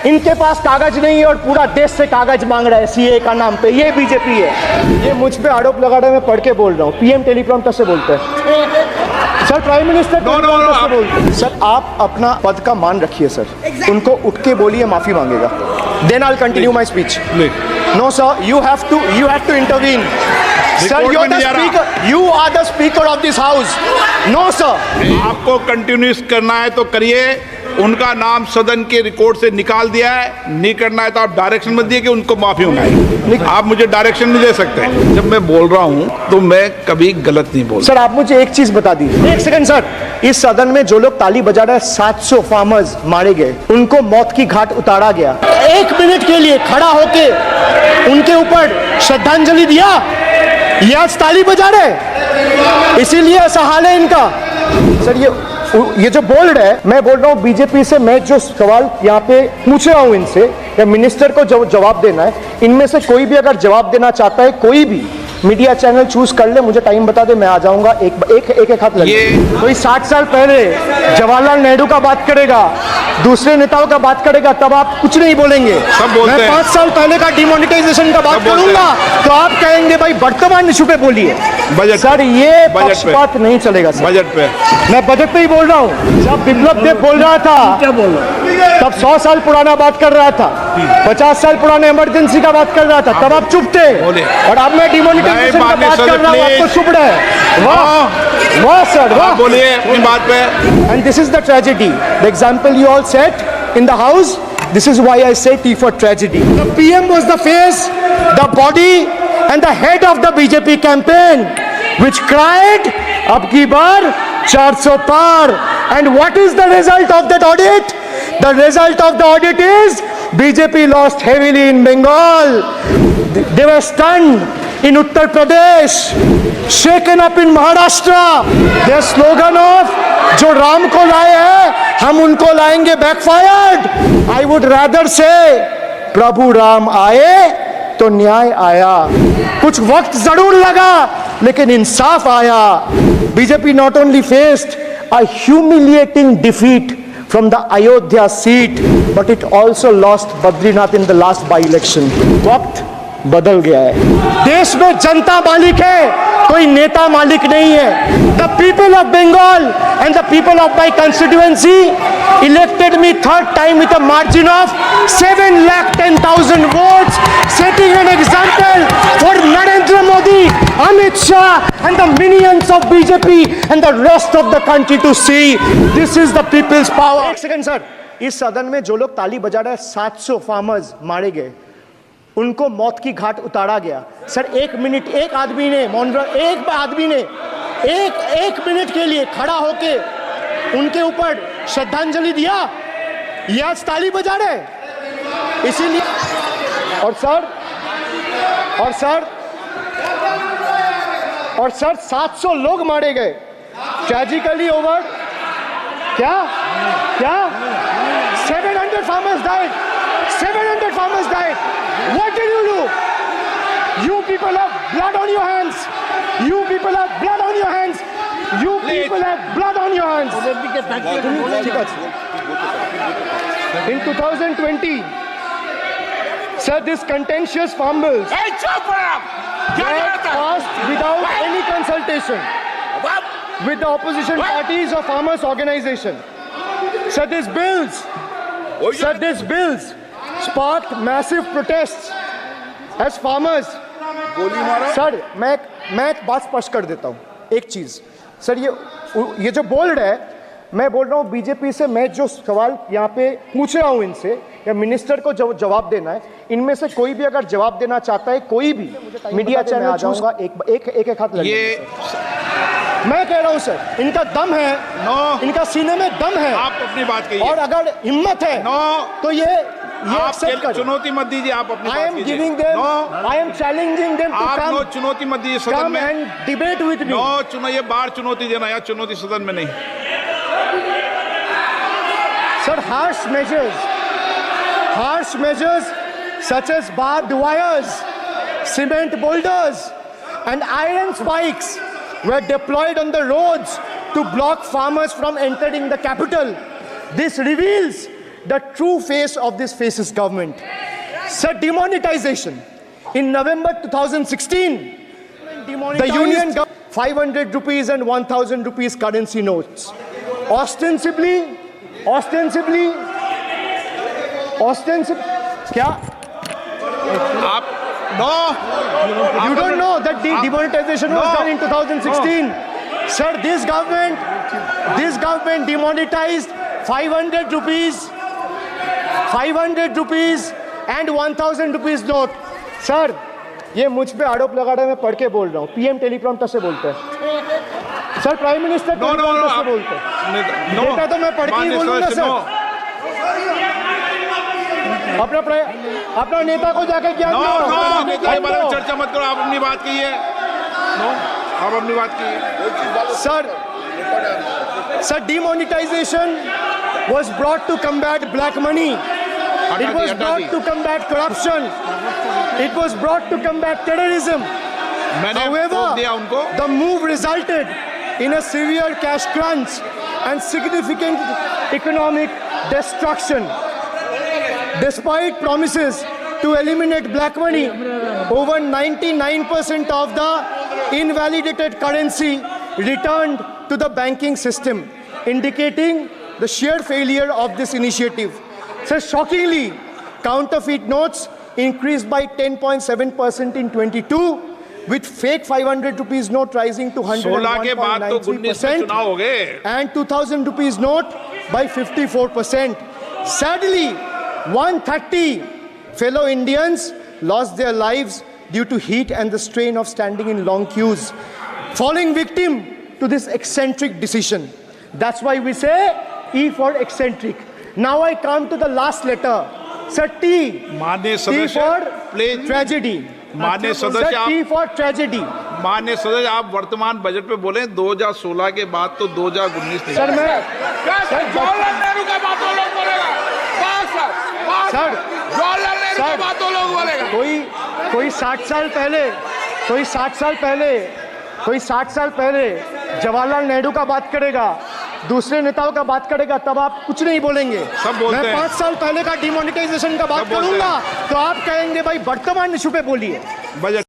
इनके पास कागज नहीं है और पूरा देश से कागज मांग रहा है सीए का नाम पे। ये बीजेपी है। ये मुझ पे आरोप लगा रहा है, मैं पढ़ के बोल रहा हूँ। पीएम टेलीप्रॉम्प्टर से बोलते हैं सर, प्राइम मिनिस्टर टेलीप्रॉम्प्टर से बोलते हैं सर। आप अपना पद का मान रखिए सर, उनको उठ के बोलिए माफी मांगेगा, then I will continue my speech. No sir, you have to intervene sir. You are the speaker of this house. No sir, आपको कंटिन्यूस करना है तो करिए। उनका नाम सदन के रिकॉर्ड से निकाल दिया है। नहीं करना है तो आप डायरेक्शन मत दिए कि उनको माफी मंगाई। आप मुझे डायरेक्शन नहीं दे सकते। जब मैं बोल रहा हूं तो मैं कभी गलत नहीं बोल। सर आप मुझे एक चीज बता दीजिए, एक सेकंड सर। इस सदन में जो लोग ताली बजा रहे हैं, 700 फार्मर्स मारे गए, उनको मौत की घाट उतारा गया। 1 मिनट के लिए खड़ा होके उनके ऊपर श्रद्धांजलि दिया, ये आज ताली बजा रहे, इसीलिए ऐसा हाल है इनका। सर ये जो बोल रहे हैं, मैं बोल रहा हूँ बीजेपी से, मैं जो सवाल यहाँ पे पूछ रहा हूँ इनसे, या मिनिस्टर को जो जवाब देना है, इनमें से कोई भी अगर जवाब देना चाहता है, कोई भी मीडिया चैनल चूज कर ले, मुझे टाइम बता दे, मैं आ जाऊंगा। एक हाथ लगे। कोई 60 साल पहले जवाहरलाल नेहरू का बात करेगा, दूसरे नेताओं का बात करेगा, तब आप कुछ नहीं बोलेंगे। मैं 5 साल पहले का डिमोनेटाइजेशन का बात करूंगा तो आप कहेंगे भाई वर्तमान इशू पे बोलिए। सर ये पक्षपात नहीं चलेगा सर। बजट पे मैं बजट पे ही बोल रहा हूँ। जब विप्लव देव बोल रहा था तब 100 साल पुराना बात कर रहा था, 50 साल पुराने इमरजेंसी का बात कर रहा था, तब आप चुप थे। और अब मैं डिमोनेटाइजेशन का बात कर रहा हूँ, आपको चुप रहे। वाह वाह सर, वाह। बोलिए अपनी बात पे। And this is the tragedy. The example you all set in the house. This is why I say T for tragedy. The PM was the face, the body, and the head of the BJP campaign, which cried, "Ab ki bar 400 par." And what is the result of that audit? The result of the audit is BJP lost heavily in Bengal. They were stunned in Uttar Pradesh, shaken up in Maharashtra. Their slogan of जो राम को लाए हैं हम उनको लाएंगे backfired. I would rather say प्रभु राम आए तो न्याय आया। कुछ वक्त जरूर लगा लेकिन इंसाफ आया। BJP not only faced a humiliating defeat from the Ayodhya seat, but it also lost Badrinath in the last by-election. वक्त बदल गया है। देश में जनता मालिक है, कोई नेता मालिक नहीं है। The people of Bengal and the people of my constituency elected me 3rd time with a margin of 7,10,000 votes, setting an example for Narendra Modi, Amit Shah and the minions of BJP and the rest of the country to see this is the people's power. एक second sir, इस सदन में जो लोग ताली बजा रहे हैं, 700 फार्मर्स मारे गए, उनको मौत की घाट उतारा गया। सर 1 मिनट, एक आदमी ने एक मिनट के लिए खड़ा होके उनके ऊपर श्रद्धांजलि दिया, ये आज ताली बजा रहे, इसीलिए। और सर 700 लोग मारे गए, ट्रेजिकली ओवर। क्या 700 farmers died. 700 farmers died. What did you do? You people have blood on your hands. You people have blood on your hands. You people have blood on your hands. In 2020, sir, this contentious farm bills were passed without any consultation with the opposition parties or farmers organization. Sir, these bills sparked massive protests as farmers. Sir मैं एक बात स्पष्ट कर देता हूँ, एक चीज sir, ये जो बोल रहे हैं, मैं बोल रहा हूँ बीजेपी से, मैं जो सवाल यहाँ पे पूछ रहा हूँ इनसे, या मिनिस्टर को जवाब देना है, इनमें से कोई भी अगर जवाब देना चाहता है, कोई भी मीडिया चैनल आ जाऊंगा। एक हाथ लगे। मैं कह रहा हूँ सर, इनका दम है, इनका सीने में दम है। आप अपनी बात कहिए। और अगर हिम्मत है तो ये आप चुनौती मत दीजिए, आप अपनी बात कीजिए। I am challenging them to come. आप चुनौती मत दीजिए सदन में। and debate with me. ये बार चुनौती देना, या चुनौती सदन में नहीं। Sir, harsh measures such as barbed wires, cement boulders and iron spikes were deployed on the roads to block farmers from entering the capital. This reveals the true face of this fascist government. Sir, demonetization. In November 2016, the union government 500 rupees and 1000 rupees currency notes. Ostensibly, क्या? आप no You don't know that the demonetization was done in 2016. Sir, this government demonetized 500 rupees and 1000 rupees note. Sir, ये मुझ पे आरोप लगा रहा है, मैं पढ़ के बोल रहा हूँ. पीएम टेलीप्रॉम्प्टर से बोलते हैं. सर, प्राइम मिनिस्टर टेलीप्रॉम्प्टर से बोलते हैं. डेटा तो मैं पढ़ के ही बोलूंगा सर. अपना नेता को जाके क्या नेता के बारे में चर्चा मत करो. आप अपनी बात कीजिए. आप अपनी बात कीजिए. Sir, demonetization was brought to combat black money. It was brought to combat corruption. It was brought to combat terrorism. However, the move resulted in a severe cash crunch and significant economic destruction. Despite promises to eliminate black money, over 99% of the invalidated currency returned to the banking system, indicating the sheer failure of this initiative. So shockingly, counterfeit notes increased by 10.7% in 22, with fake 500 rupees note rising to 101.93% and 2000 rupees note by 54%. Sadly, 130 fellow Indians lost their lives due to heat and the strain of standing in long queues, falling victim to this eccentric decision. That's why we say E for eccentric. Now I come to the last letter. Sir, T. माननीय T सदस्य for please. tragedy. माननीय Sir, सदस्य T for tragedy. माननीय सदस्य आप वर्तमान budget पे बोले 2016 के बाद तो 2019 नहीं. सर मैं जवाहरलाल नेहरू का बात वो लोग बोलेगा. सर जवाहरलाल नेहरू का बात वो लोग बोलेगा. कोई 60 साल पहले जवाहरलाल नेहरू का बात करेगा, दूसरे नेताओं का बात करेगा, तब आप कुछ नहीं बोलेंगे. सब बोलते मैं हैं. 5 साल पहले का डिमोनेटाइजेशन का बात सब बोलते करूंगा तो आप कहेंगे भाई वर्तमान इशू पे बोलिए. बजट